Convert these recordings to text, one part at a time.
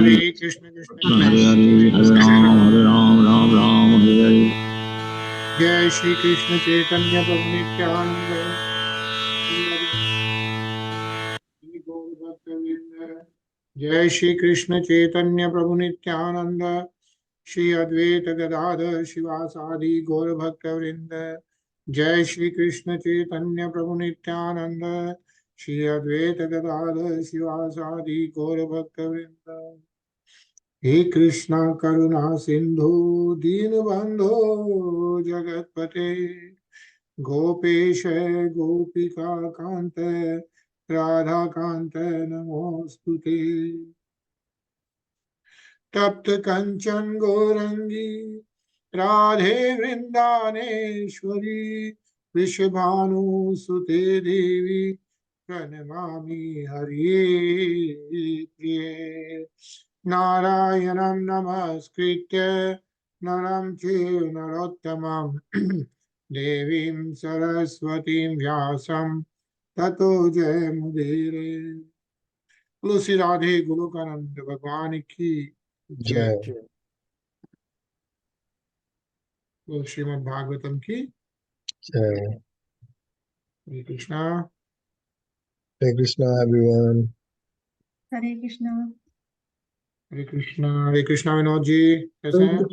Hare Krishna Krishna Krishna Hare Hare, Hare Ram, Ram Ram, Hare Hare. Jai Shri Krishna Chaitanya Prabhu Nityananda Jai Shri Krishna Chaitanya Prabhu Nityananda Shri Advaita Gadadhar Shivasadi Gaur Bhakta Vrinda Jai Shri Krishna Chaitanya Prabhu Nityananda Shri Advaita Gadadhar Shivasadi Gaur Bhakta Vrinda He Krishna Karuna Sindhu Deenbandho Jagatpate Gopesha Gopika Kanta Radha Kanta Namostute Tapta Kanchan Gorangi Radhe Vrindaneshwari Vrishabhanu Sute Devi Pranamami Hare Priye Narayanam Namaskritya Naram Chaiva Narottamam Devim Saraswatim Vyasam Tato Jayamudire तुलसी राधे गोलोकानंद भगवान की जय श्रीमद् भागवतम की जय। हरे Krishna Hare Krishna, everyone. हरे कृष्णा। हरे कृष्णा हरे कृष्णा। विनोद जी कैसे हैं?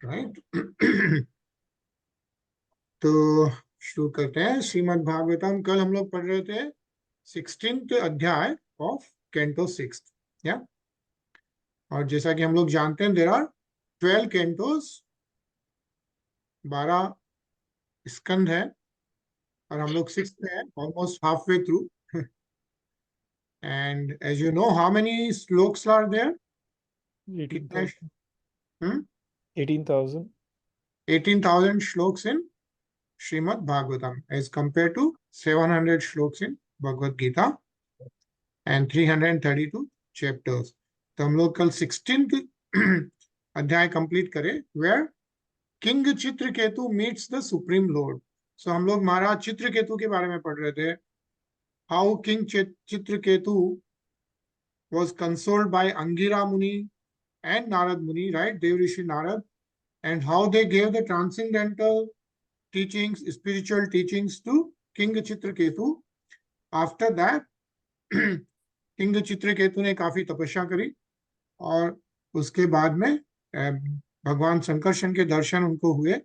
Right तो शुरू करते हैं श्रीमद् भागवतम। कल हम लोग पढ़ रहे थे 16th अध्याय ऑफ कैंटो 6 या और जैसा कि हम लोग जानते हैं देयर आर 12 कैंटोस 12 स्कंद है और हम लोग 6th में हैं almost half way through and as you know how many sloks are there 18,000 shloks in Srimad Bhagavatam as compared to 700 shloks in Bhagavad Gita and 332 chapters. तो हम लोग कल 16th अध्याय कंप्लीट करें where King Citraketu meets the Supreme Lord. So हम लोग महाराज चित्रकेतु के बारे में पढ़ रहे थे. How King Citraketu was consoled by Angira Muni and Narad Muni, right? Devrishi Narad, and how they gave the transcendental teachings, spiritual teachings to King Citraketu. After that, King Citraketu ने काफी तपस्या करी और उसके बाद में भगवान संकर्षण के दर्शन उनको हुए.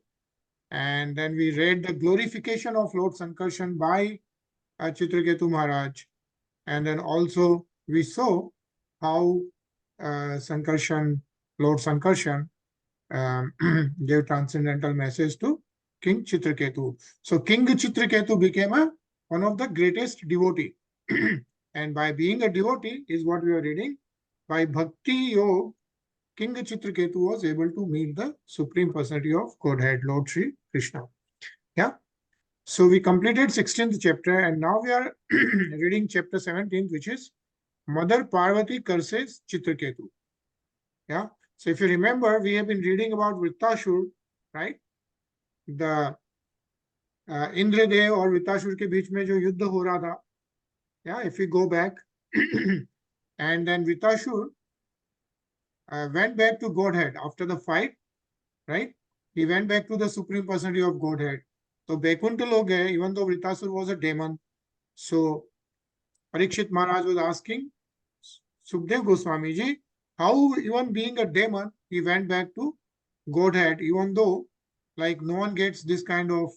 And then we read the glorification of Lord Sankarshan by Citraketu Maharaj. And then also we saw how Sankarshan, Lord Sankarshan gave transcendental message to King Citraketu. So King Citraketu became one of the greatest devotee. And by being a devotee is what we are reading. By Bhakti Yoga, King Citraketu was able to meet the Supreme Personality of Godhead, Lord Sri Krishna. Yeah. So we completed 16th chapter and now we are reading chapter 17, which is Mother Pārvatī curses Citraketu. Yeah. So if you remember, we have been reading about Vritrashur, right? The Indradev और Vritrashur के बीच में जो युद्ध हो रहा था. Yeah. If we go back, and then Vritrashur went back to Godhead after the fight, right? He went back to the Supreme Personality of Godhead. So Vaikuntha log hai, even though Vritrashur was a demon. So Parikshit Maharaj was asking Sukdev Goswami ji, how even being a demon, he went back to Godhead, even though like no one gets this kind of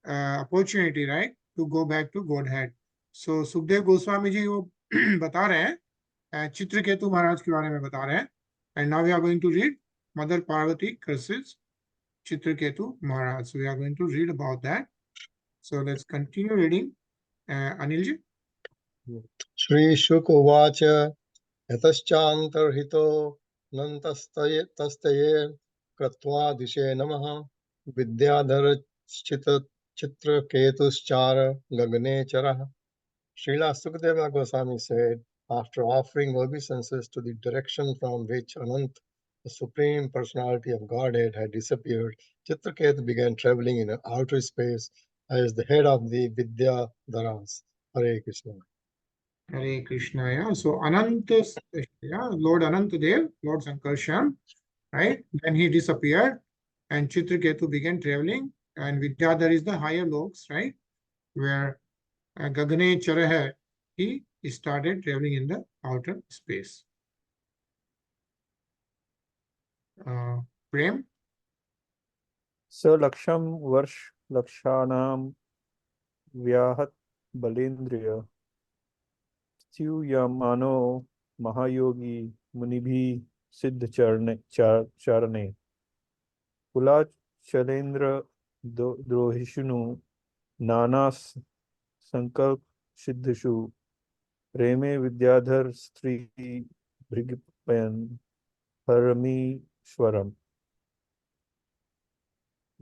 opportunity, right, to go back to Godhead. So Sukdev Goswami ji वो बता रहे हैं चित्रकेतु महाराज के बारे में बता रहे हैं. And now we are going to read Mother Pārvatī curses Citraketu Maharaj. So we are going to read about that. So let's continue reading. Anil ji. Shri Shuka Uvacha Yataschantarhito Nantastaye Kratva Dishe Namaha Vidyadhara Chitraketuschara Gagne Charaha. Srila Sukadeva Goswami said, after offering obeisances to the direction from which Anant, the Supreme Personality of Godhead, had disappeared, Citraketu began traveling in outer space as the head of the Vidyadharas. Hare Krishna. Hare Krishna. Yeah. So yeah, Lord Anantadev, Lord Sankarshan, right? Then he disappeared, and Chitraketu began traveling, and Vidyadhar is the higher loks, right? Where Gagane Charaha, he started traveling in the outer space. Prem. सलक्षं वर्ष लक्षाणां व्याहत बलेन्द्रिय च्यूयमानो महायोगी मुनिभिः सिद्ध चरणे कुलाचलेन्द्र द्रोहिष्णु नाना संकल्प सिद्धषु प्रेमे विद्याधर स्त्री भृगपयन परमीश्वरम.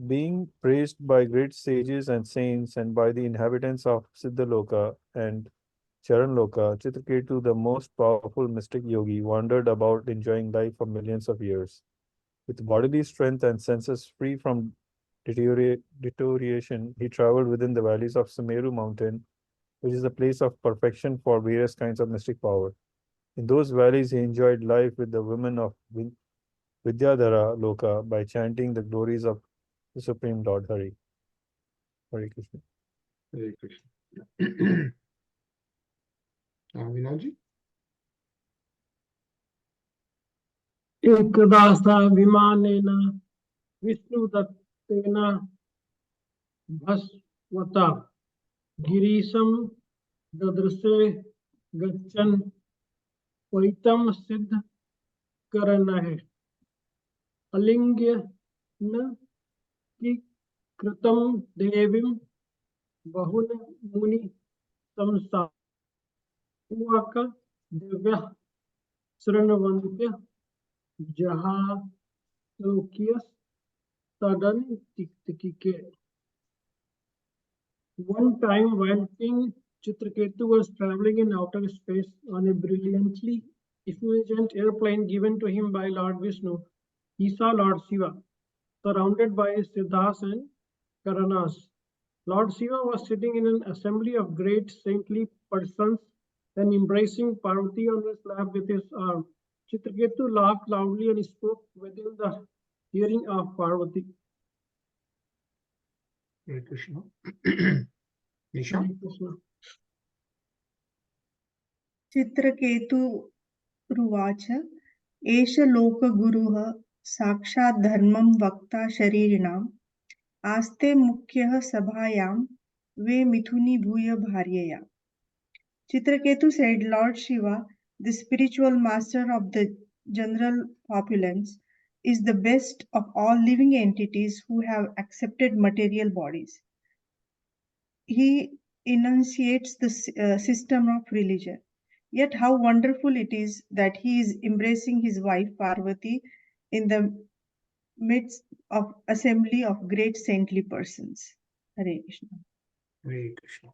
Being praised by great sages and saints and by the inhabitants of Siddhaloka and Charanloka, Chitraketu, the most powerful mystic yogi, wandered about enjoying life for millions of years. With bodily strength and senses free from deterioration, he traveled within the valleys of Sumeru mountain, which is the place of perfection for various kinds of mystic power. In those valleys, he enjoyed life with the women of Vidyadhara Loka by chanting the glories of the Supreme Lord Hare. Hare Krishna. Hare Krishna. Vinodji. एकदासा विमानेन विष्णुदत्तेन भस्वता गिरीशं ददृशे गच्छन् त्वयितं सिद्ध करणः अलिङ्ग्य न कि कृतं देवीं बहुन मुनि संसा उवाक दिव्य शृण्वन्त्य जहा लोकियस तदन तिक्तिके. One time when King Chitraketu was traveling in outer space on a brilliantly effulgent airplane given to him by Lord Vishnu, he saw Lord Shiva surrounded by Siddhas and Karanas. Lord Shiva was sitting in an assembly of great saintly persons and embracing Pārvatī on his lap with his arm. Citraketu laughed loudly and spoke within the hearing of Pārvatī. Hare Krishna. Nisha. Hare Krishna. चित्रकेतुरुवाच एष लोकगुरुः साक्षात् धर्मं वक्ता शरीरिणाम् आस्ते मुख्यः सभायां वे मिथुनी भूय भार्यया. Chitraketu said, Lord Shiva, the spiritual master of the general populace, is the best of all living entities who have accepted material bodies. He enunciates the system of religion. Yet how wonderful it is that he is embracing his wife Pārvatī in the midst of assembly of great saintly persons. Hare Krishna. Hare Krishna.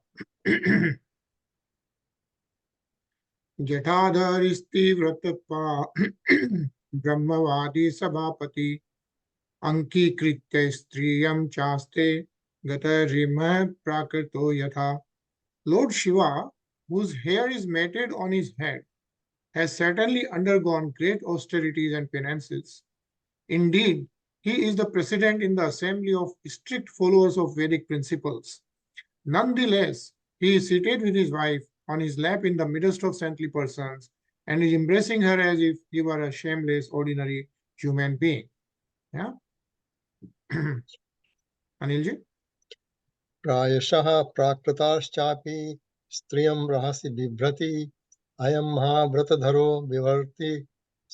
जटाधरिस्तीव्रतपा ब्रह्मवादी सभापति अंकीकृत्य स्त्रियं चास्ते गतरिमः प्राकृतो यथा. Lord Shiva, whose hair is matted on his head, has certainly undergone great austerities and penances. Indeed, he is the president in the assembly of strict followers of Vedic principles. Nonetheless, he is seated with his wife on his lap in the midst of saintly persons and is embracing her as if he were a shameless, ordinary human being. Yeah. Anilji? प्रायशः प्राकृताश्चापि स्त्रियं रहसि बिभ्रति अयं महाव्रतधरो विवर्ति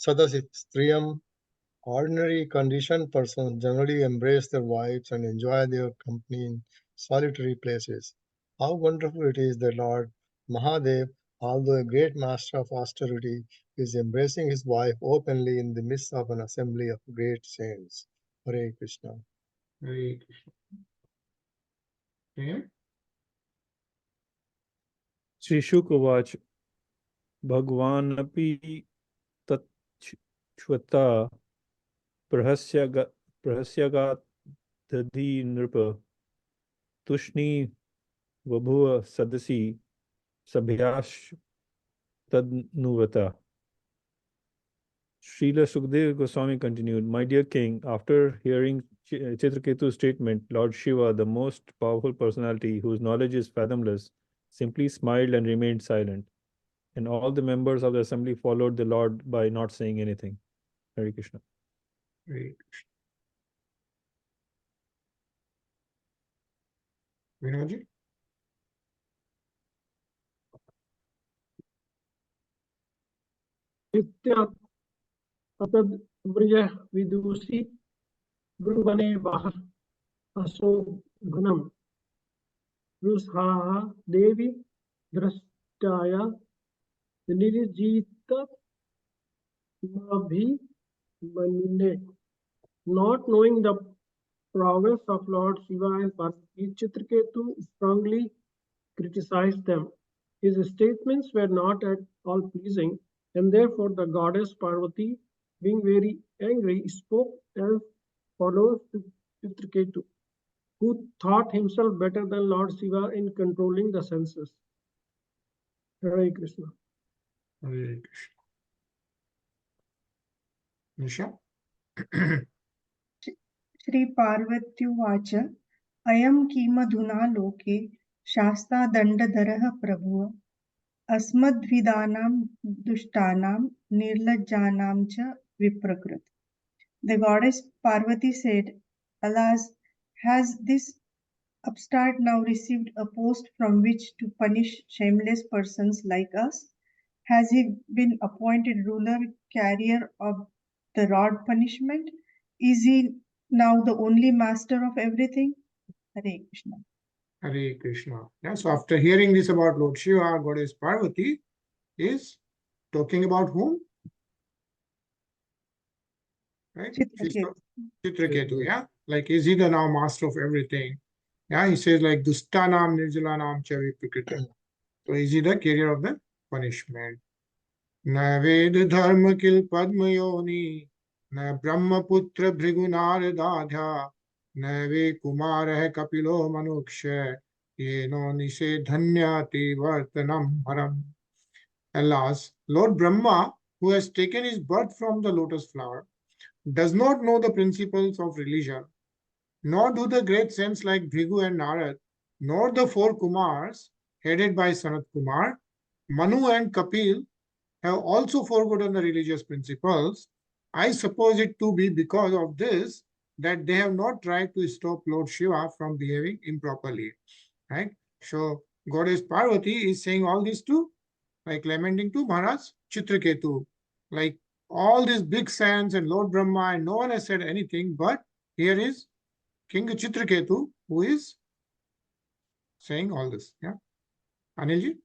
सदसि स्त्रियं. Ordinary conditioned persons generally embrace their wives and enjoy their company in solitary places. How wonderful it is that Lord Mahadev, although a great master of austerity, is embracing his wife openly in the midst of an assembly of great saints. Hare Krishna. Hare Krishna. Okay. Shri Shukavach Bhagwanapi Tatshvata Prahasyagat Dadi Nripa Tushni Vabhuva Sadasi Sabhyash tadnuvata. Srila Sukadeva Goswami continued, My dear king, after hearing Citraketu's statement, Lord Shiva, the most powerful personality whose knowledge is fathomless, simply smiled and remained silent. And all the members of the assembly followed the Lord by not saying anything. Hare Krishna. Hare Krishna. Vinodji? अतद व्रिय विदुषी ब्रुवने वह असो घनम रुषाहा देवी दृष्टाया निर्जित मने. Not knowing the prowess of Lord Shiva and Pārvatī, Citraketu strongly criticized them. His statements were not at all pleasing, and therefore the goddess Pārvatī, being very angry, spoke as follows to Citraketu, who thought himself better than Lord Shiva in controlling the senses. Hare Krishna. Hare Krishna. Nisha? Shri पार्वत्युवाच अयं किमधुना लोके शास्तादण्डधरः प्रभुः अस्मद्विदानां दुष्टानां निर्लज्जानां च विप्रकृत. The goddess Parvati said, Alas, has this upstart now received a post from which to punish shameless persons like us? Has he been appointed ruler, carrier of the rod punishment? Is he now the only master of everything? Hare Krishna. Hare Krishna. Yeah, so after hearing this about Lord Shiva, goddess Parvati is talking about whom? Right? Citraketu. Citraketu, yeah? Like, is he the now master of everything? Yeah, he says like Dustanam Nirjalanam Chavi Prakrita. So is he the carrier of the punishment? Na Ved Dharma Kil Padma Yoni, na Brahmaputra Bhrigunaradadha, na Ve Kumara Kapilo Manuksha, Yeno Nise Dhanyati Vartanam Haram. Alas, Lord Brahma, who has taken his birth from the lotus flower, does not know the principles of religion, nor do the great saints like Bhrigu and Narad, nor the four Kumars, headed by Sanat Kumar, Manu and Kapil, have also forgotten the religious principles. I suppose it to be because of this that they have not tried to stop Lord Shiva from behaving improperly. Right? So Goddess Parvati is saying all this to, like lamenting to Maharaj Citraketu. Like all these big saints and Lord Brahma, and no one has said anything, but here is King Citraketu who is saying all this. Yeah. Anilji?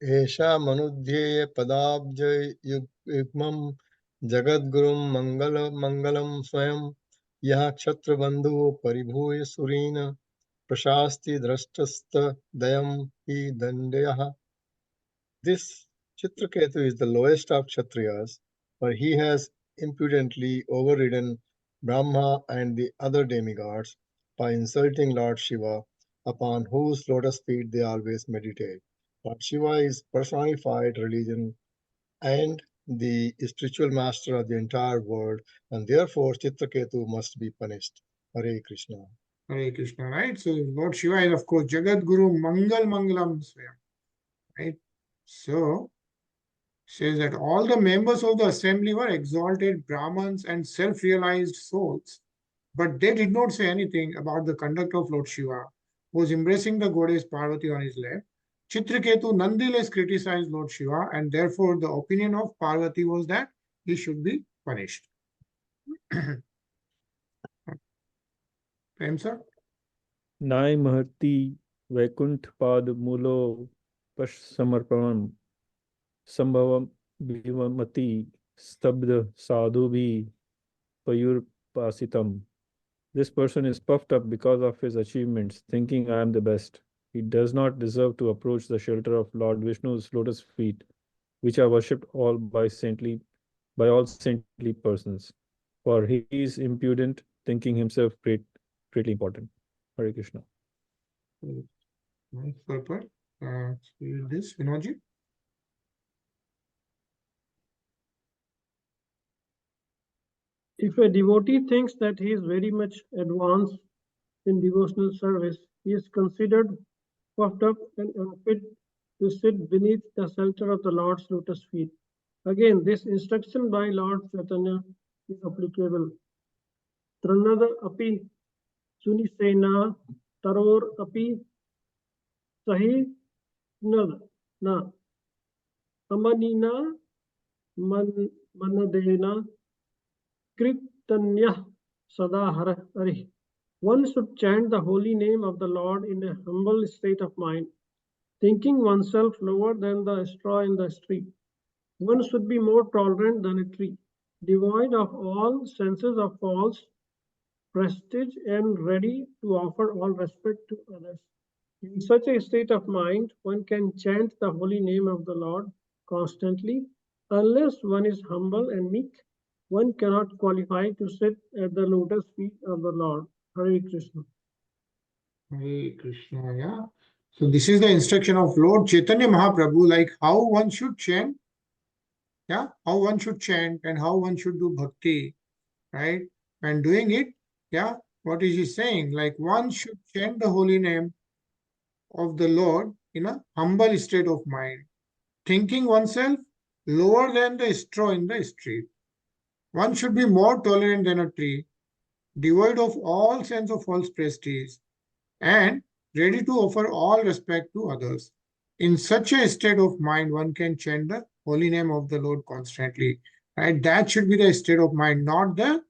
एषा मनुध्येय पदाब्ज युग्मं जगद्गुरुं मंगलं स्वयं यः क्षत्रबन्धु परिभूय सुरीन् प्रशास्ति द्रष्टस्तदयं हि दण्डयः. This Citraketu is the lowest of Kshatriyas, for he has impudently overridden Brahma and the other demigods by insulting Lord Shiva, upon whose lotus feet they always meditate. Lord Shiva is personified religion and the spiritual master of the entire world, and therefore Citraketu must be punished. Hare Krishna. Hare Krishna, right? So Lord Shiva is of course Jagat Guru Mangalam Swayam. Right? So says that all the members of the assembly were exalted Brahmins and self-realized souls, but they did not say anything about the conduct of Lord Shiva, who was embracing the goddess Pārvatī on his left. Citraketu nonetheless criticized Lord Shiva, and therefore the opinion of Pārvatī was that he should be punished. Prem sir? Nai Maharti Vaikunt Pad Mulo Pash Samarpanam Sambhavam Bhimamati Stabda Sadhu Bhi Payur Pasitam. This person is puffed up because of his achievements, thinking I am the best. He does not deserve to approach the shelter of Lord Vishnu's lotus feet, which are worshipped all by all saintly persons. For he is impudent, thinking himself greatly important. Hare Krishna. Nice purport. This Vinodji? If a devotee thinks that he is very much advanced in devotional service, he is considered puffed up and unfit to sit beneath the shelter of the Lord's lotus feet. Again, this instruction by Lord Chaitanya is applicable. Tranada api sunisena taror api sahi na amanina manadena kritanya sada Hare. One should chant the holy name of the Lord in a humble state of mind, thinking oneself lower than the straw in the street. One should be more tolerant than a tree, devoid of all senses of false prestige and ready to offer all respect to others. In such a state of mind, one can chant the holy name of the Lord constantly. Unless one is humble and meek, one cannot qualify to sit at the lotus feet of the Lord. Hare Krishna. Hare Krishna, yeah. So this is the instruction of Lord Chaitanya Mahaprabhu, like how one should chant, yeah, how one should chant and how one should do bhakti, right? And doing it, yeah, what is he saying? Like one should chant the holy name of the Lord in a humble state of mind, thinking oneself lower than the straw in the street. One should be more tolerant than a tree, devoid of all sense of false prestige, and ready to offer all respect to others. In such a state of mind, one can chant the holy name of the Lord constantly. Right? That should be the state of mind, not the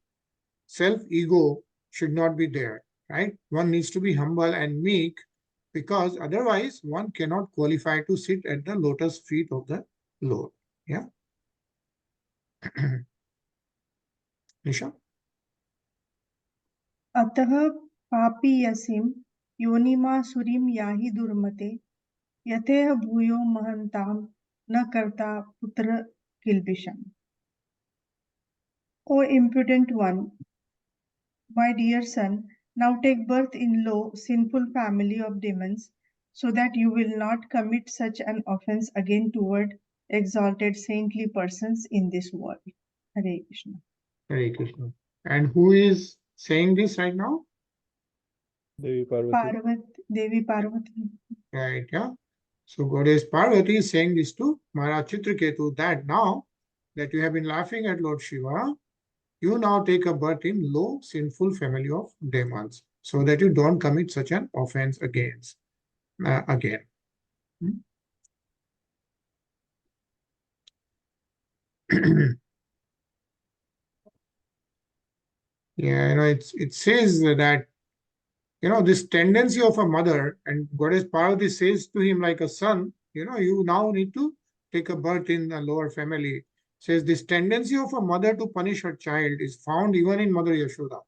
self-ego should not be there. Right? One needs to be humble and meek, because otherwise one cannot qualify to sit at the lotus feet of the Lord. Yeah. Nisha? अतः पापीयसीं योनिमासुरीं याहि दुर्मते यथेह भूयो महन्तां न कर्ता पुत्र किल्बिषम्. O impudent one, my dear son, now take birth in low, sinful family of demons, so that you will not commit such an offense again toward exalted saintly persons in this world. Hare Krishna. Hare Krishna. And who is saying this right now? Devi Pārvatī. Devi Pārvatī. Right, yeah. So Goddess Pārvatī is saying this to Maharaj Citraketu, that now that you have been laughing at Lord Shiva, you now take a birth in low sinful family of demons, so that you don't commit such an offense again. Yeah, it says that, this tendency of a mother, and Goddess Parvati says to him like a son, you now need to take a birth in a lower family. Says this tendency of a mother to punish her child is found even in Mother Yashoda,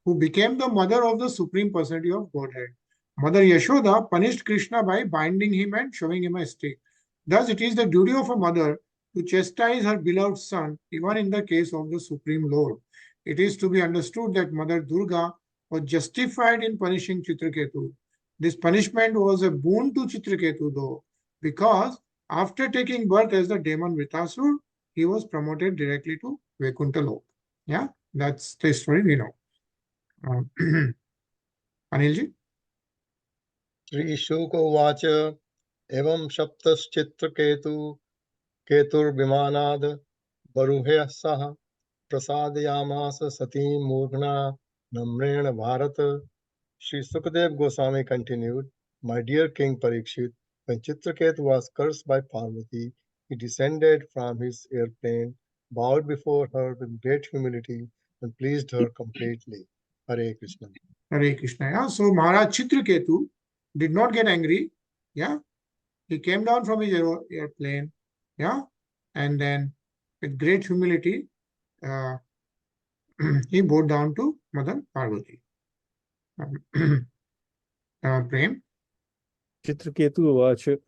who became the mother of the Supreme Personality of Godhead. Mother Yashoda punished Krishna by binding him and showing him a stick. Thus, it is the duty of a mother to chastise her beloved son, even in the case of the Supreme Lord. It is to be understood that Mother Durga was justified in punishing Citraketu. This punishment was a boon to Citraketu, though, because after taking birth as the demon Vritasur, he was promoted directly to Vaikuntha Lok. Yeah, that's the story we know. Anilji? Shri Shukovacha evam Shaptaschitra Keturvimanad Baruhya Saha Prasadayamasa Satim Murghna Namrena Bharata. Shri Sukadev Goswami continued, my dear King Parikshit, when Citraketu was cursed by Pārvatī, he descended from his airplane, bowed before her with great humility, and pleased her completely. Hare Krishna. Hare Krishna. Yeah. So Maharaj Citraketu did not get angry. Yeah. He came down from his airplane. Yeah. And then with great humility, he bowed down to Mother Parvati. Prem. Citraketu uvacha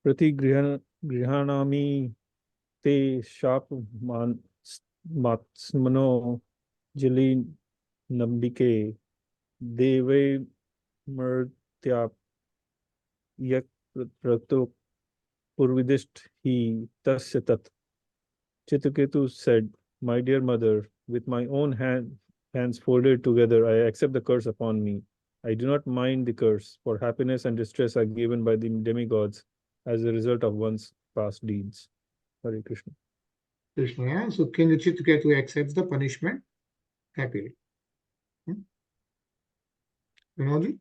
Pratigrihānami te Shāpamatsmano Jali Nambike Deve Murtya Yak Prato Purvidist he Tasya Tat. Citraketu said, My dear mother, with my own hands folded together, I accept the curse upon me. I do not mind the curse, for happiness and distress are given by the demigods as a result of one's past deeds. Hare Krishna. Krishna, yeah? So King Citraketu accepts the punishment happily. Vinodji?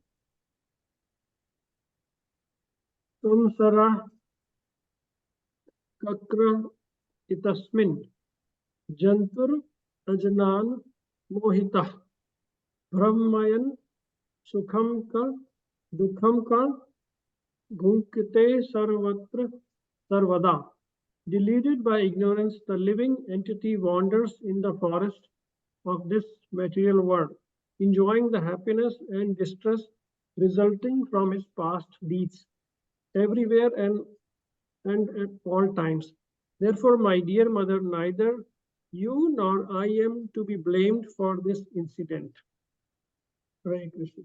Samsara kakra itasmin jantur ajnan mohitah brahmayan sukham ka dukham ka bhunkite sarvatra sarvada. Deluded by ignorance, the living entity wanders in the forest of this material world, enjoying the happiness and distress resulting from his past deeds, everywhere and at all times. Therefore, my dear mother, neither you nor I am to be blamed for this incident. Hare Krishna.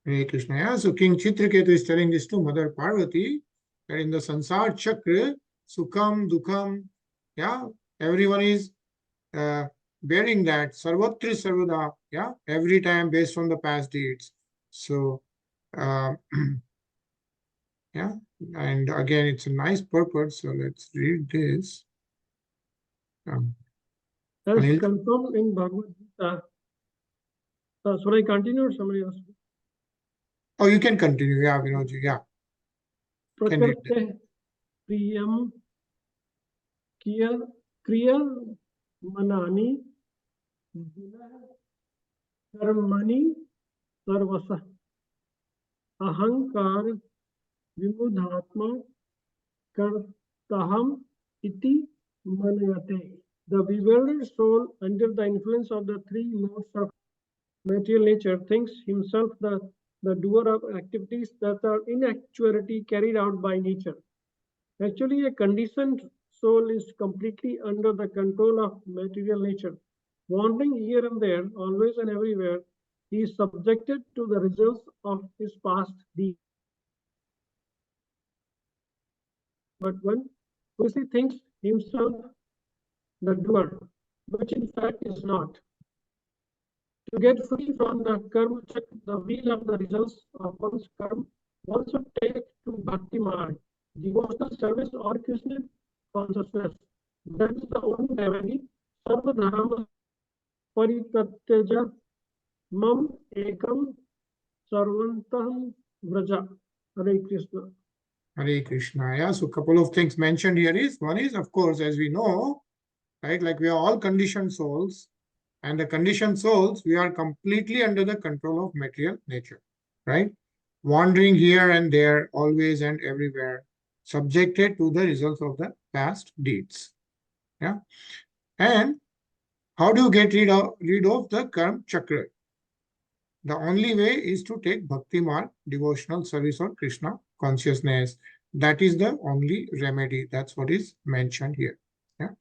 Hare Krishna, yeah? So King Citraketu is telling this to Mother Pārvatī, that in the Sansar Chakra, Sukham, Dukham, yeah, everyone is bearing that, Sarvatra Sarvada, yeah, every time based on the past deeds. So, yeah, and again, it's a nice purport. So let's read this. As Anil? confirmed in Bhagavad Gita. Should I continue or somebody else? Oh, you can continue. Yeah, Vinodji, yeah. Can read that. Prakrte priyam kriya manani karmani sarvasa ahankar vimudhatma kartaham iti manayate. The bewildered soul, under the influence of the three modes of material nature, thinks himself the doer of activities that are in actuality carried out by nature. Actually, a conditioned soul is completely under the control of material nature. Wandering here and there, always and everywhere, he is subjected to the results of his past deeds. But one who thinks himself the doer, which in fact is not. To get free from the karma chakra, the wheel of the results of one's karma, one should take to bhakti marg, devotional service or Krishna consciousness. That is the only remedy. Sarva dharma paritatyaja mam ekam sarvantaham vraja. Hare Krishna. Hare Krishna. Yeah, so a couple of things mentioned here is, one is, of course, as we know, right, like we are all conditioned souls, and the conditioned souls, we are completely under the control of material nature, right? Wandering here and there, always and everywhere, subjected to the results of the past deeds. Yeah. And how do you get rid of the karma chakra? The only way is to take bhakti marg, devotional service or Krishna consciousness. That is the only remedy. That's what is mentioned here. Yeah.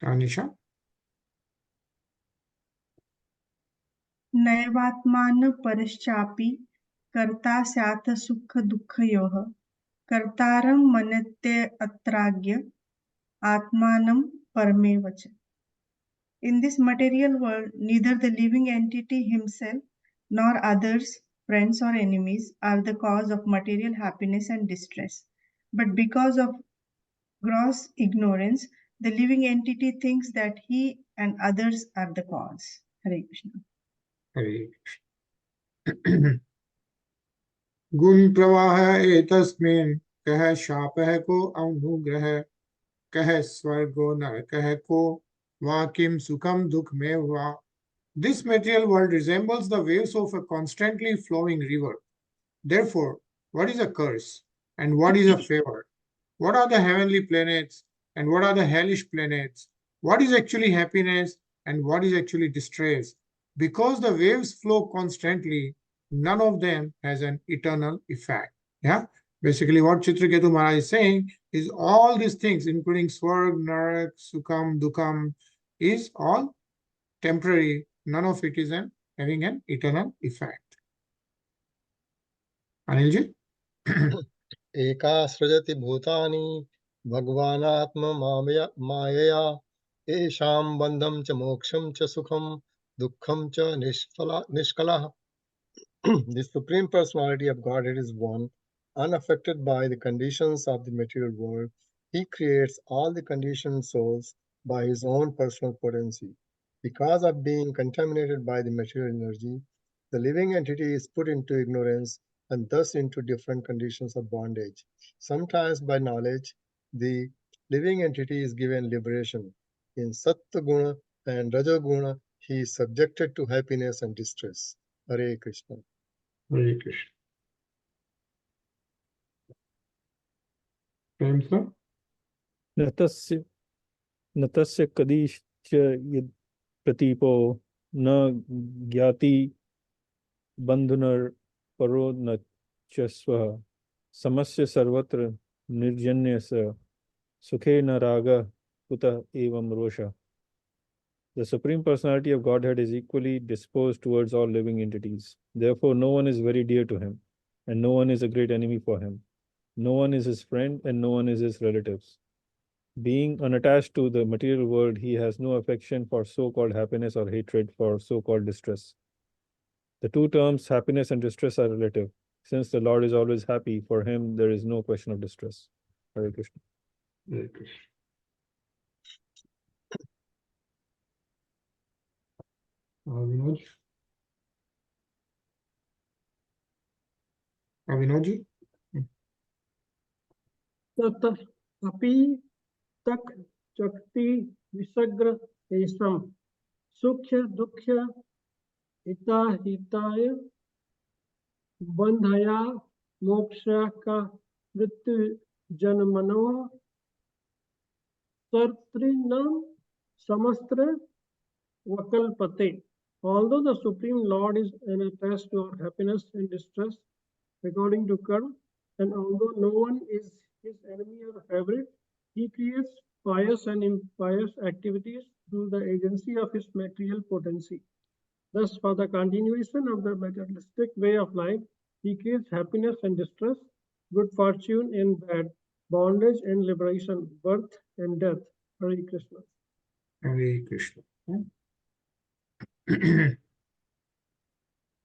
Tanisha? नैवात्मान परश्चापि कर्ता स्यात् सुख दुःखयोः कर्तारं मन्यते अत्राज्ञ आत्मानं परमेव च. In this material world, neither the living entity himself nor others, friends or enemies, are the cause of material happiness and distress. But because of gross ignorance, the living entity thinks that he and others are the cause. Hare Krishna. Hare Krishna. गुण प्रवाह एतस्मिन् कह शापः को अनुग्रह कह स्वर्गो नरकः को वा किम सुखम दुःखमेव वा. This material world resembles the waves of a constantly flowing river. Therefore, what is a curse and what is a favor? What are the heavenly planets and what are the hellish planets? What is actually happiness and what is actually distress? Because the waves flow constantly, none of them has an eternal effect. Yeah. Basically, what Citraketu Maharaj is saying is all these things, including Swarg, Narak, Sukham, Dukham, is all temporary. None of it is having an eternal effect. Anilji? एका सृजति भूतानि Bhagavānātma māyaya esham bandham cha moksham cha sukham dukkham cha nishkalah. The Supreme Personality of Godhead is one, unaffected by the conditions of the material world. He creates all the conditioned souls by his own personal potency. Because of being contaminated by the material energy, the living entity is put into ignorance and thus into different conditions of bondage. Sometimes by knowledge, the living entity is given liberation. In Sattva Guna and Rajoguna, he is subjected to happiness and distress. Hare Krishna. Hare Krishna. Prem sir? नतस्य कदिश्च यद् प्रतीपो न ज्ञाति बंधुनर परो न च स्वः समस्य सर्वत्र निर्जन्य स सुखे न रागः कुतः एवं रोषः. The Supreme Personality of Godhead is equally disposed towards all living entities. Therefore, no one is very dear to him, and no one is a great enemy for him. No one is his friend, and no one is his relatives. Being unattached to the material world, he has no affection for so-called happiness or hatred for so-called distress. The two terms happiness and distress are relative. Since the Lord is always happy, for him there is no question of distress. Hare Krishna. Hare Krishna. Vinod? Vinodji? तत् अपि तक चक्ति विसग्र एषम सुख्य दुःख हिताय बंधया मोक्ष का मृत्यु जन्मनो सर्तृणाम समस्त्र वकल्पते. Although the Supreme Lord is unattached to our happiness and distress according to karma, and although no one is his enemy or favorite, he creates pious and impious activities through the agency of his material potency. Thus, for the continuation of the materialistic way of life, he creates happiness and distress, good fortune and bad, bondage and liberation, birth and death. Hare Krishna. Hare Krishna.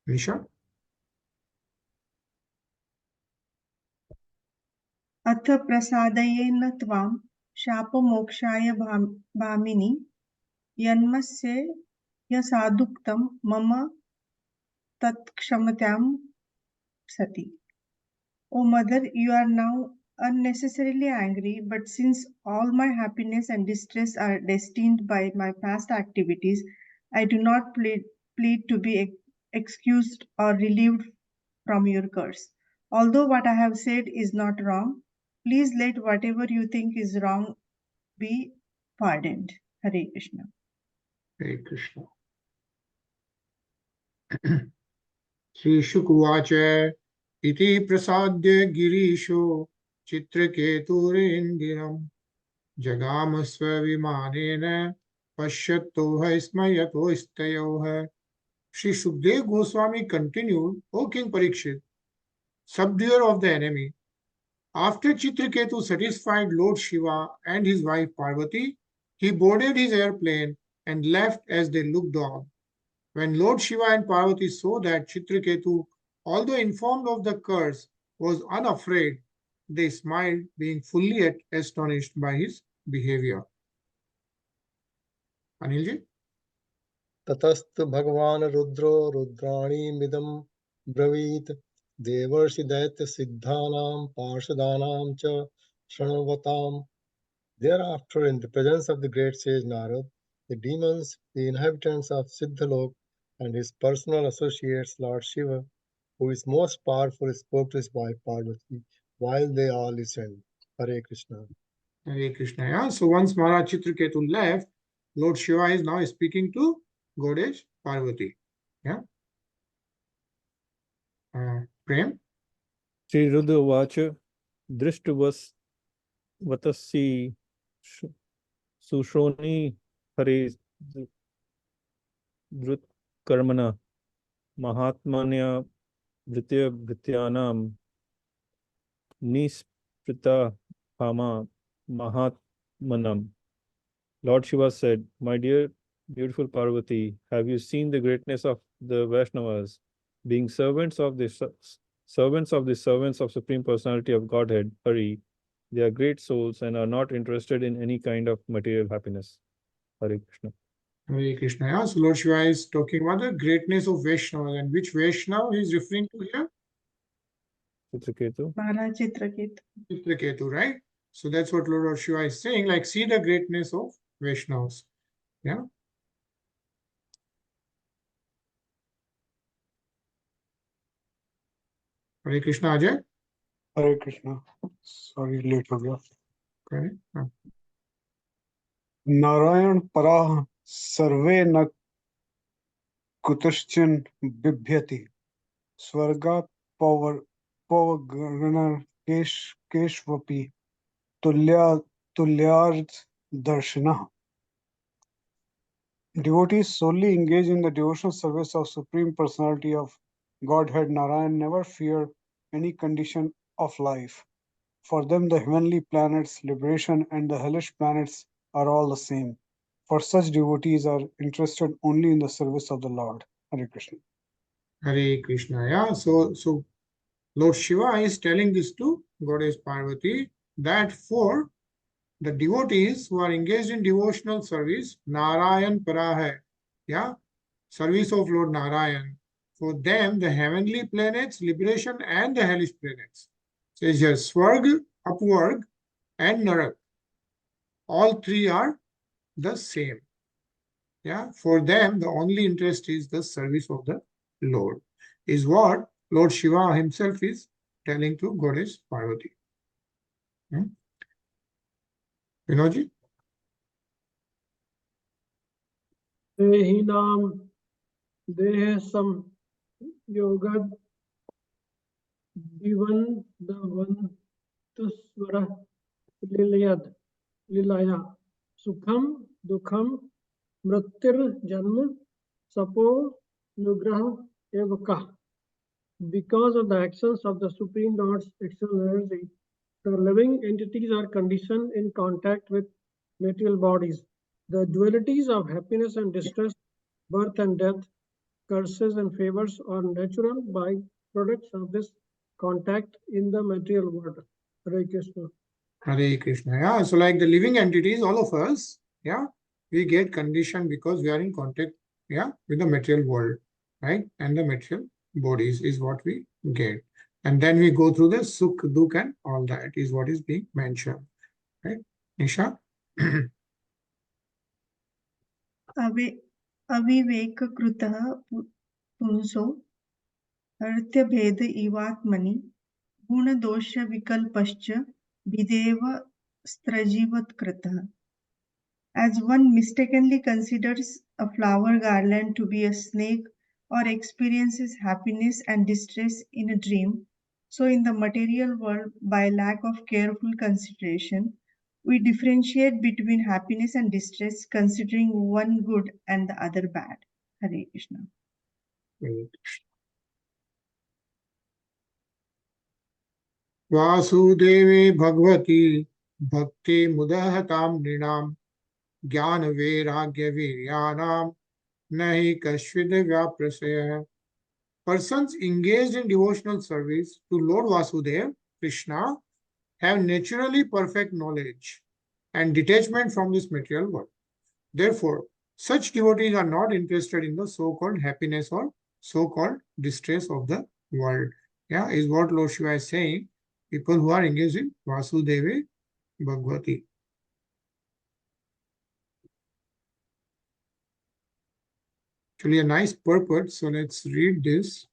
Nisha? अथ प्रसादयेन त्वां शापमोक्षाय भामिनि यन्मस्य यसादुक्तं मम तत्क्षमतां सति. O mother, you are now unnecessarily angry, but since all my happiness and distress are destined by my past activities, I do not plead to be excused or relieved from your curse. Although what I have said is not wrong, please let whatever you think is wrong be pardoned. Hare Krishna. Hare Krishna. Sri Shukuvacha iti prasadya girisho Citraketurindiram jagamasva vimanena pashyattoha ismayato istayoha. Sri Shukdev Goswami continued, O King Parikshit, subduer of the enemy, after Citraketu satisfied Lord Shiva and his wife Pārvatī, he boarded his airplane and left as they looked on. When Lord Shiva and Pārvatī saw that Citraketu, although informed of the curse, was unafraid, they smiled, being fully astonished by his behavior. Anilji? Tatastu Bhagavan Rudro Rudrani Midam Bravit Devarshi Daitya Siddhanam Parshadhanam Cha Shranavatam. Thereafter, in the presence of the great sage Narad, the demons, the inhabitants of Siddhalok, and his personal associates, Lord Shiva, who is most powerful, spoke to his wife Pārvatī while they all listened. Hare Krishna. Hare Krishna. Yeah? So once Maharaj Citraketu left, Lord Shiva is now speaking to Goddess Pārvatī. Yeah? Prem? Sri Rudra Vacha Drishtavas Vatasi Sushoni Hare Drut Karmana Mahatmanya Vritya Vrityanam Nisprita Hama Mahatmanam. Lord Shiva said, "My dear, beautiful Pārvatī, have you seen the greatness of the Vaishnavas, being servants of the servants of Supreme Personality of Godhead, Hare? They are great souls and are not interested in any kind of material happiness." Hare Krishna. Hare Krishna. Yeah, so Lord Shiva is talking about the greatness of Vaishnava, and which Vaishnava he is referring to here? Citraketu. Maharaj Citraketu. Citraketu, right? So that's what Lord Shiva is saying, like, see the greatness of Vaishnavas. Yeah. Hare Krishna, Ajay. Hare Krishna sorry late हो गया Okay. Narayan पराः सर्वे न कुतश्चन बिभ्यति स्वर्गात् पवगणकेष्वपि तुल्यार्थ दर्शनः. Devotees solely engaged in the devotional service of Supreme Personality of Godhead Narayan never fear any condition of life. For them, the heavenly planets, liberation, and the hellish planets are all the same. For such devotees are interested only in the service of the Lord. Hare Krishna. Hare Krishna. Yeah. So Lord Shiva is telling this to Goddess Parvati that for the devotees who are engaged in devotional service, Narayan Paraha, yeah, service of Lord Narayan, for them the heavenly planets, liberation, and the hellish planets, says here Swarg, Upwarg, and Narak, all three are the same. Yeah, for them the only interest is the service of the Lord, is what Lord Shiva himself is telling to Goddess Parvati. Vinodji? Dehinam Dehasam Yogad Divan Davantusvara Lilaya Sukham Dukham Mrityur Janma Sapo Nugraha Evaka. Because of the actions of the Supreme Lord's external energy, the living entities are conditioned in contact with material bodies. The dualities of happiness and distress, birth and death, curses and favors are natural byproducts of this contact in the material world. Hare Krishna. Hare Krishna. Yeah, so like the living entities, all of us, yeah, we get conditioned because we are in contact, yeah, with the material world, right? And the material bodies is what we get. And then we go through the sukh, dukh, and all that is what is being mentioned, right? Nisha? अविवेककृतः पुंसो अर्थभेद इवात्मनि गुणदोषविकल्पश्च विदेव स्त्रजीवत्कृतः. As one mistakenly considers a flower garland to be a snake or experiences happiness and distress in a dream, so in the material world, by lack of careful consideration, we differentiate between happiness and distress, considering one good and the other bad. Hare Krishna. Vasudeve Bhagavati Bhakti Mudahatam Nrinam Jnana Vairagya Viryanam Nahi Kashvid Vyaprasaya. Persons engaged in devotional service to Lord Vasudeva, Krishna, have naturally perfect knowledge and detachment from this material world. Therefore, such devotees are not interested in the so-called happiness or so-called distress of the world. Yeah, is what Lord Shiva is saying. People who are engaged in Vasudeva Bhagavati. Actually, a nice purport. So let's read this.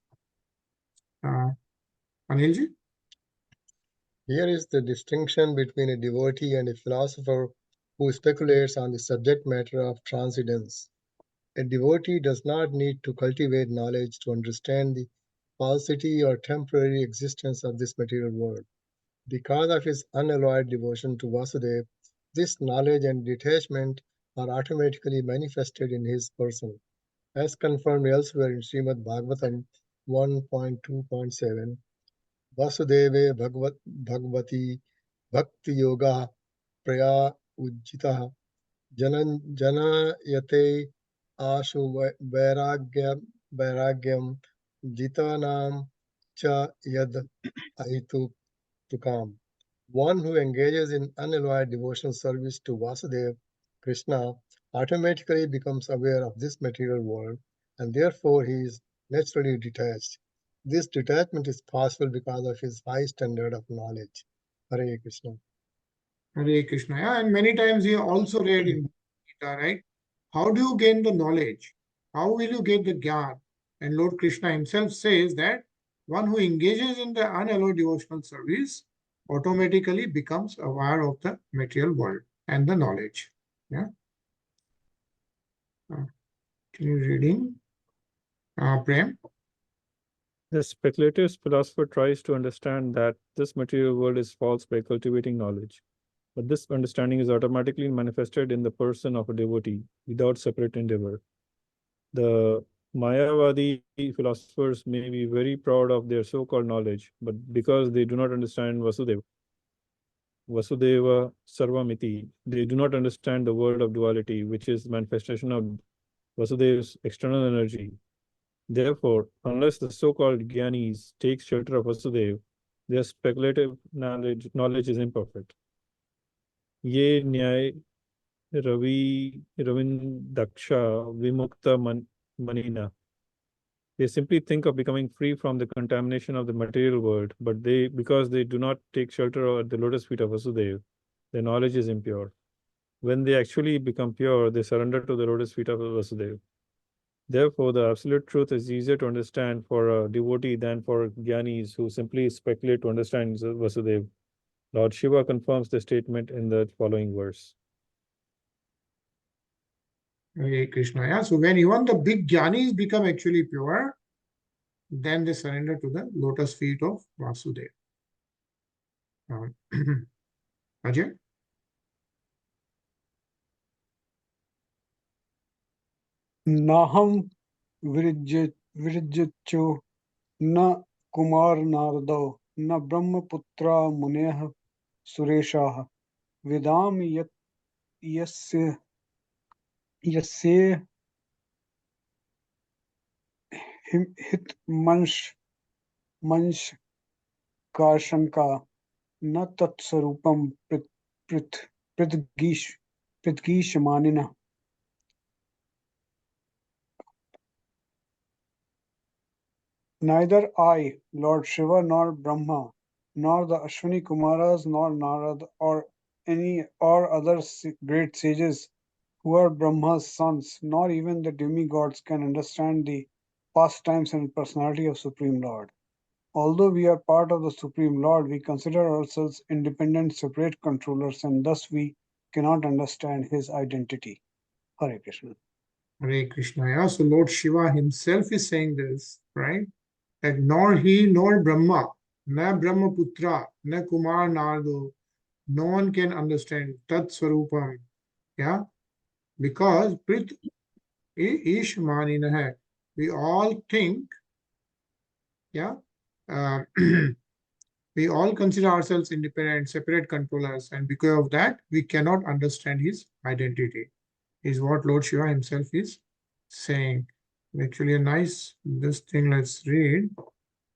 Anilji? Here is the distinction between a devotee and a philosopher who speculates on the subject matter of transcendence. A devotee does not need to cultivate knowledge to understand the falsity or temporary existence of this material world. Because of his unalloyed devotion to Vasudeva, this knowledge and detachment are automatically manifested in his person, as confirmed elsewhere in Srimad Bhagavatam 1.2.7. Vasudeve Bhagavati Bhakti Yoga praya ujjitah janayate ashu vairagyam jitanam cha yad ahitu tukam. One who engages in unalloyed devotional service to Vasudev, Krishna, automatically becomes aware of this material world, and therefore he is naturally detached. This detachment is possible because of his high standard of knowledge. Hare Krishna. Hare Krishna. Yeah, and many times we also read in Gita, right? How do you gain the knowledge? How will you get the jnana? And Lord Krishna himself says that one who engages in the unalloyed devotional service automatically becomes aware of the material world and the knowledge. Yeah. Continue reading. Prem. The speculative philosopher tries to understand that this material world is false by cultivating knowledge. But this understanding is automatically manifested in the person of a devotee without separate endeavor. The Mayavadi philosophers may be very proud of their so-called knowledge, but because they do not understand Vasudeva Sarvamiti, they do not understand the world of duality, which is manifestation of Vasudeva's external energy. Therefore, unless the so-called Gyanis take shelter of Vasudeva, their speculative knowledge is imperfect. Ye nyay Ravindaksha Vimukta Manina. They simply think of becoming free from the contamination of the material world, but because they do not take shelter at the lotus feet of Vasudeva, their knowledge is impure. When they actually become pure, they surrender to the lotus feet of Vasudeva. Therefore, the absolute truth is easier to understand for a devotee than for Gyanis who simply speculate to understand Vasudeva. Lord Shiva confirms the statement in the following verse. Hare Krishna. Yeah. So when even the big jnanis become actually pure, then they surrender to the lotus feet of Vasudeva. Ajay? Naham Virijyachu na Kumar Nardo na Brahmaputra Muneh Sureshah Vidam Yasya Hit Mansh Kashanka na Tatsarupam Pritgish Neither I, Lord Shiva, nor Brahma, nor the Ashwini Kumaras, nor Narad, or any or other great sages who are Brahma's sons, nor even the demigods can understand the pastimes and personality of Supreme Lord. Although we are part of the Supreme Lord, we consider ourselves independent, separate controllers, and thus we cannot understand his identity. Hare Krishna. Hare Krishna. Yeah. So Lord Shiva himself is saying this, right? That nor he nor Brahma, na Brahmaputra, na Kumar Nardo, no one can understand Tat Swarupam. Yeah. Because Prit Ish Maninaha. We all think, yeah, we all consider ourselves independent, separate controllers, and because of that, we cannot understand his identity, is what Lord Shiva himself is saying. Actually, a nice this thing. Let's read.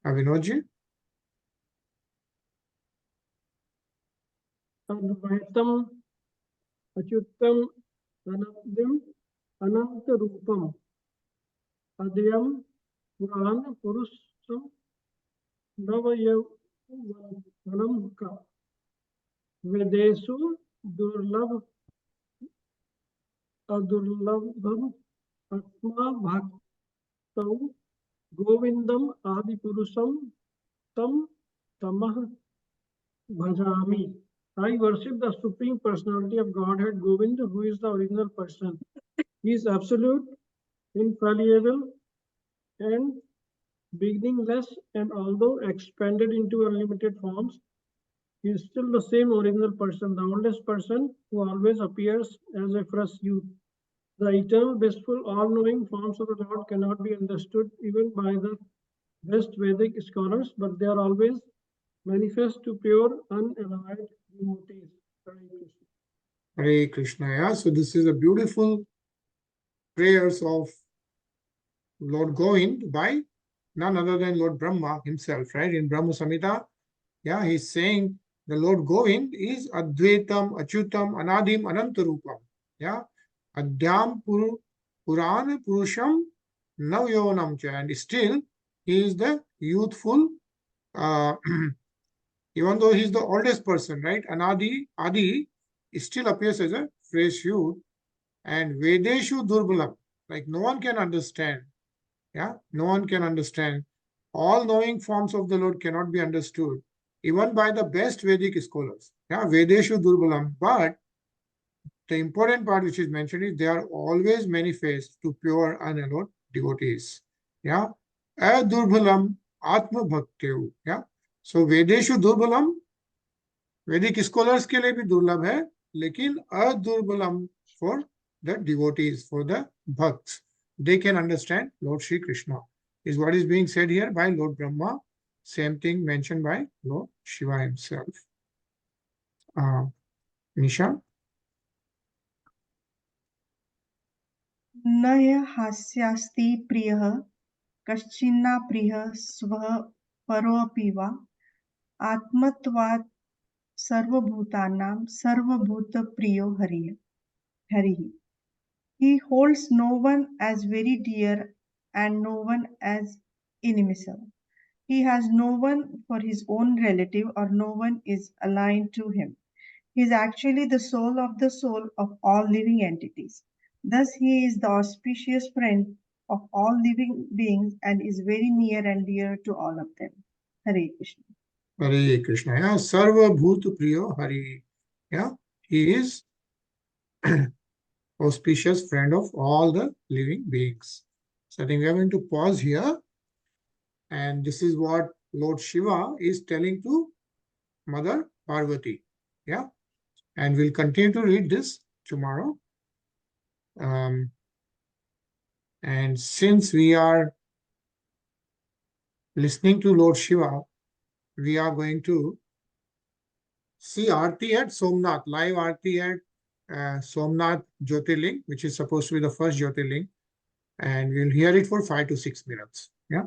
Vinodji. Advaitam Achyutam Anabdim Ananta Rupam Adhyam Purana Purusam Navayavanamka Vedesu Durlabh Adurlabham Atma Bhaktau Govindam Adipurusam Tam Tamah Bhajami. I worship the Supreme Personality of Godhead Govind, who is the original person. He is absolute, infallible, and beginningless, and although expanded into unlimited forms, he is still the same original person, the oldest person who always appears as a fresh youth. The eternal, blissful, all-knowing forms of the Lord cannot be understood even by the best Vedic scholars, but they are always manifest to pure, unalloyed devotees. Hare Krishna. Yeah, so this is a beautiful prayers of Lord Govind by none other than Lord Brahma himself, right? In Brahma Samhita, yeah, he's saying the Lord Govind is Advaitam, Achyutam, Anadim, Anantarupam. Yeah, Adyam Puran Purusham Navyonam cha. And still he is the youthful, even though he's the oldest person, right? Adi still appears as a fresh youth. And Vedeshu Durbalam, like no one can understand. Yeah, no one can understand. All knowing forms of the Lord cannot be understood, even by the best Vedic scholars. Yeah, Vedeshu Durbalam. But the important part which is mentioned is they are always manifest to pure unalloyed devotees. Yeah, Adurbalam Atma Bhaktev. Yeah, so Vedeshu Durbalam, Vedic scholars के लिए भी दुर्लभ है, लेकिन अदुर्बलम for the devotees, for the bhakts. They can understand Lord Shri Krishna, is what is being said here by Lord Brahma. Same thing mentioned by Lord Shiva himself. Nisha? न ह्य हास्यास्ति प्रियः कश्चिन्ना प्रियः स्वः परोऽपि वा आत्मत्वात् सर्वभूतानां सर्वभूतप्रियो हरिः. He holds no one as very dear and no one as inimical. He has no one for his own relative or no one is aligned to him. He is actually the soul of all living entities. Thus, he is the auspicious friend of all living beings and is very near and dear to all of them. Hare Krishna. Hare Krishna. Yeah, Sarva Bhuta Priyo Hari. Yeah, he is auspicious friend of all the living beings. So I think we are going to pause here. And this is what Lord Shiva is telling to Mother Pārvatī. Yeah. And we'll continue to read this tomorrow. And since we are listening to Lord Shiva, we are going to see Aarti at Somnath, live Aarti at Somnath Jyotirling, which is supposed to be the first Jyotirling. And we'll hear it for 5 to 6 minutes. Yeah.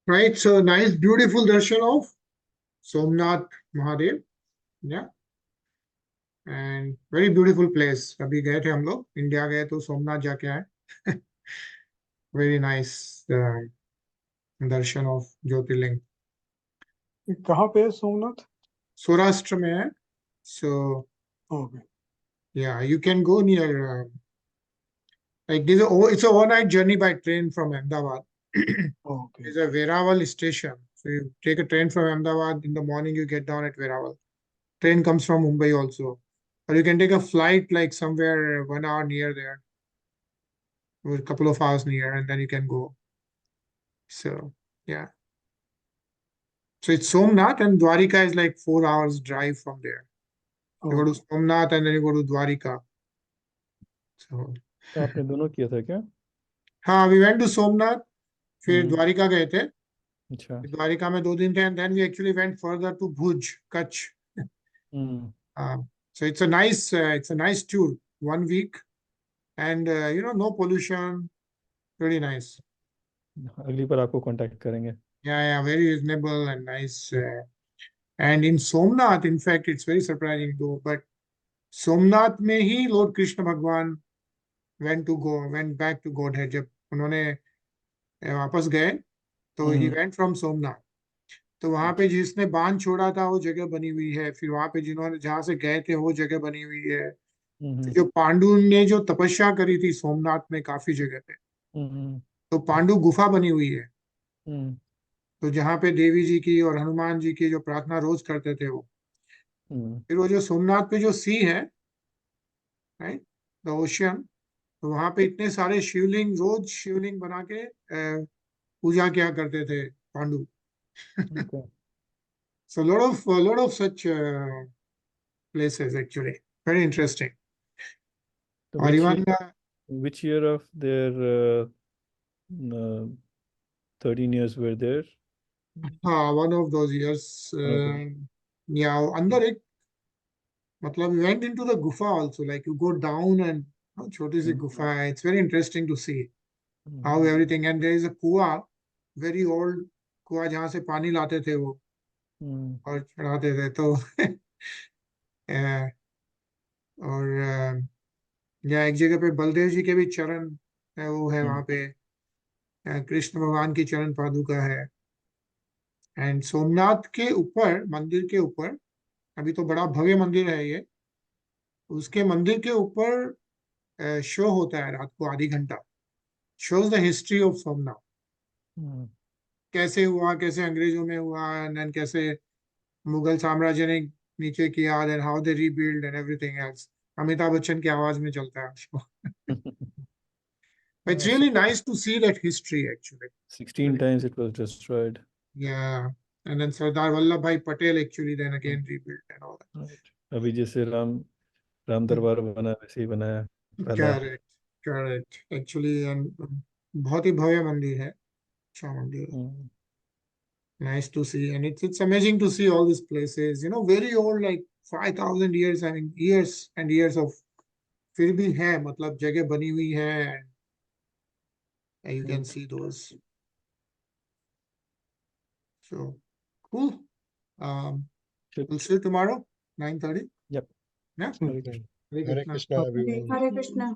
Right, so nice, beautiful darshan of Somnath Mahadev. Yeah, and very beautiful place. अभी गए थे हम लोग, India गए तो सोमनाथ जाके आए. Very nice darshan of Jyotirling. ये कहाँ पे है सोमनाथ? सौराष्ट्र में है. So Okay. yeah, you can go near. Like this, it's a overnight journey by train from Ahmedabad. Okay. There's a Veeraval station. So you take a train from Ahmedabad in the morning, you get down at Veeraval. Train comes from Mumbai also. Or you can take a flight like somewhere 1 hour near there, or a couple of hours near, and then you can go. So yeah. So it's Somnath, and Dwarika is like 4 hours drive from there. You go to Somnath and then you go to Dwarika. So तो आपने दोनों किया था क्या? हाँ, we went to Somnath, फिर हम्म, द्वारिका गए थे. अच्छा. द्वारिका में 2 दिन थे, and then we actually went further to Bhuj, Kutch. Hmm, So it's a nice tour, 1 week, and no pollution, really nice. अगली बार आपको कांटेक्ट करेंगे. Yeah, very reasonable and nice. And in Somnath, in fact, it's very surprising though, but Somnath में ही Lord Krishna Bhagwan went back to Godhead. जब उन्होंने वापस गए, तो he went from Somnath. तो वहां पे जिसने बांध छोड़ा था वो जगह बनी हुई है. फिर वहां पे जिन्होंने जहां से गए थे वो जगह बनी हुई है. जो पांडु ने जो तपस्या करी थी सोमनाथ में काफी जगह पे, तो पांडु गुफा बनी हुई है. तो जहाँ पे देवी जी की और हनुमान जी की जो प्रार्थना रोज करते थे वो, फिर वो जो सोमनाथ पे जो सी है, राइट, द ओशियन, तो वहां पे इतने सारे शिवलिंग, रोज शिवलिंग बना के पूजा किया करते थे Pandu. So lot of such places actually, very interesting. So Or even which year of their 13 years were there? one of those years. Yeah, अंदर एक, मतलब we went into the gufa also, like you go down and छोटी सी गुफा. It's very interesting to see how everything, and there is a कुआ, very old कुआ, जहाँ से पानी लाते थे वो और चढ़ाते थे. तो और या एक जगह पे बलदेव जी के भी चरण है, वो है वहां पे. कृष्ण भगवान की चरण पादुका है. एंड सोमनाथ के ऊपर, मंदिर के ऊपर, अभी तो बड़ा भव्य मंदिर है ये, उसके मंदिर के ऊपर शो होता है रात को आधी घंटा. Shows the history of Somnath, कैसे हुआ, कैसे अंग्रेजों में हुआ, एंड कैसे मुगल साम्राज्य ने नीचे किया, and how they rebuild and everything else. Amitabh Bachchan की आवाज में चलता है show. It's really nice to see that history actually. 16 times it was destroyed. Yeah, and then Sardar Vallabhbhai Patel actually then again rebuilt and all that. Right. अभी जैसे राम दरबार बना वैसे ही बनाया पहला. Correct. Actually, and बहुत ही भव्य मंदिर है, अच्छा मंदिर है. Nice to see, and it's amazing to see all these places. Very old, like 5,000 years. I mean, years and years of, फिर भी है, मतलब जगह बनी हुई है, and you can see those. So cool. We'll see you tomorrow, 9:30. Yep. Yeah. Very good. Hare Krishna, everyone. Hare Krishna.